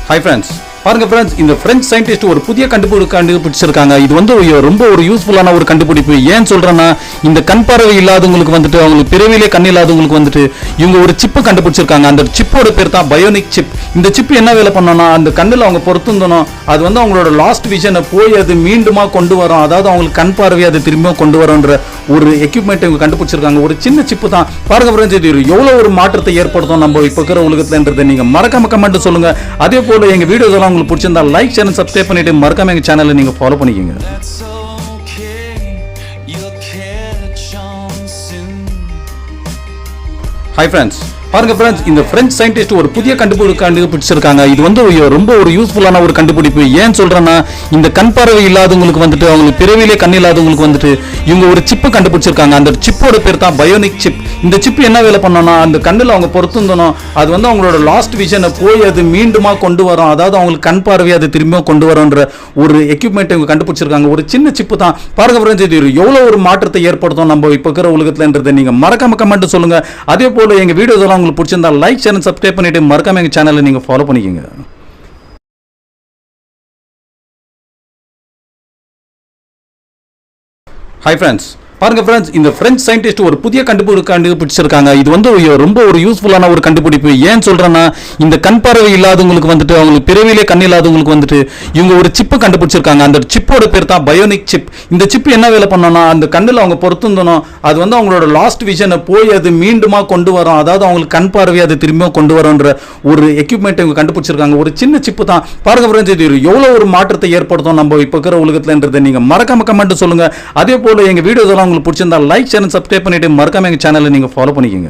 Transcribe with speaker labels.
Speaker 1: Hi friends. பாருங்க friends, இந்த French scientist ஒரு புதிய கண்டுபிடிச்சிருக்காங்க. இது வந்து ரொம்ப ஒரு யூஸ்ஃபுல்லான ஒரு கண்டுபிடிப்பு. ஏன் சொல்றேன்னா, இந்த கண் பார்வை இல்லாதவங்களுக்கு வந்துட்டு, அவங்களுக்கு பிறவிலே கண் இல்லாதவங்களுக்கு வந்துட்டு இவங்க ஒரு சிப்பு கண்டுபிடிச்சிருக்காங்க. அந்த சிப்போட பேர் தான் பயோனிக் சிப். இந்த சிப் என்ன வேலை பண்ணோம்னா, அந்த கண்ணில் அவங்க பொருத்தணும், அது வந்து அவங்களோட லாஸ்ட் விஷனை போய் அது மீண்டுமா கொண்டு வரும். அதாவது அவங்களுக்கு கண் பார்வை அது திரும்பியும் கொண்டு வரும்ன்ற ஒரு எக்யூப்மெண்ட் இவங்க கண்டுபிடிச்சிருக்காங்க. ஒரு சின்ன சிப்பு தான். பாருங்க ஃப்ரெண்ட்ஸ், இது எவ்வளவு ஒரு மாற்றத்தை ஏற்படுத்தும் நம்ம இப்போ இருக்கிற உலகத்துலன்றதை நீங்க மறக்காம கமெண்ட் சொல்லுங்க. அதே போல எங்க வீடியோஸ் எல்லாம் உங்களுக்கு பிடிச்சிருந்தா லைக் சேனல் சப்ஸ்கிரைப் பண்ணிட்டு மறக்காம எங்க சேனலை நீங்க ஃபாலோ பண்ணிக்கங்க. ஹாய் ஃப்ரெண்ட்ஸ், பாருங்க ஃப்ரெண்ட்ஸ், இந்த பிரெஞ்சு சயின்டிஸ்ட் ஒரு புதிய கண்டுபிடிச்சிருக்காங்க. இது வந்து ரொம்ப ஒரு யூஸ்ஃபுல்லான ஒரு கண்டுபிடிப்பு. ஏன் சொல்றேன்னா, இந்த கண் பார்வை இல்லாதவங்களுக்கு வந்துட்டு, அவங்களுக்கு பிறவிலே கண் இல்லாதவங்களுக்கு வந்துட்டு இவங்க ஒரு சிப்பு கண்டுபிடிச்சிருக்காங்க. அந்த சிப்போட பேர் தான் பயோனிக் சிப். இந்த சிப் என்ன வேலை பண்ணோம்னா, அந்த கண்ணில் அவங்க பொருத்தணும், அது வந்து அவங்களோட லாஸ்ட் விஷனை போய் அது மீண்டுமா கொண்டு வரும். அதாவது அவங்களுக்கு கண் பார்வை அது திரும்பியும் கொண்டு வரும்ன்ற ஒரு எக்யூப்மெண்ட் இவங்க கண்டுபிடிச்சிருக்காங்க. ஒரு சின்ன சிப்பு தான். பாருங்க ஃப்ரெண்ட்ஸ், இது எவ்வளவு ஒரு மாற்றத்தை ஏற்படுத்தும் நம்ம இப்போ இருக்கிற உலகத்துலன்றதை நீங்க மறக்காம கமெண்ட் சொல்லுங்க. அதே போல எங்க வீடியோஸ் எல்லாம் உங்களுக்கு பிடிச்சிருந்தா லைக் சேனல் சப்ஸ்கிரைப் பண்ணிட்டு மறக்காம எங்க சேனலை நீங்க ஃபாலோ பண்ணிக்கங்க. ஹாய் ஃப்ரெண்ட்ஸ், பாருங்க ஃப்ரெண்ட்ஸ், இந்த பிரெஞ்சு சயின்டிஸ்ட் ஒரு புதிய கண்டுபிடிச்சிருக்காங்க. இது வந்து ரொம்ப ஒரு யூஸ்ஃபுல்லான ஒரு கண்டுபிடிப்பு. ஏன் சொல்றேன்னா, இந்த கண் பார்வை இல்லாதவங்களுக்கு வந்துட்டு, அவங்களுக்கு பிறவிலே கண் இல்லாதவங்களுக்கு வந்துட்டு இவங்க ஒரு சிப்பு கண்டுபிடிச்சிருக்காங்க. அந்த சிப்போட பேர் தான் பயோனிக் சிப். இந்த சிப் என்ன வேலை பண்ணோம்னா, அந்த கண்ணில் அவங்க பொருத்தணும், அது வந்து அவங்களோட லாஸ்ட் விஷனை போய் அது மீண்டுமா கொண்டு வரும். அதாவது அவங்களுக்கு கண் பார்வை அது திரும்பியும் கொண்டு வரும்ன்ற ஒரு எக்யூப்மெண்ட் இவங்க கண்டுபிடிச்சிருக்காங்க. ஒரு சின்ன சிப்பு தான். பாருங்க ஃப்ரெண்ட்ஸ், இது எவ்வளவு ஒரு மாற்றத்தை ஏற்படுத்தும் நம்ம இப்போ இருக்கிற உலகத்துலன்றதை நீங்க மறக்காம கமெண்ட் சொல்லுங்க. அதே போல எங்க வீடியோஸ் எல்லாம் உங்களுக்கு பிடிச்சிருந்தா லைக் சேனல் சப்ஸ்கிரைப் பண்ணிட்டு மறக்காம எங்க சேனலை நீங்க ஃபாலோ பண்ணிக்கங்க.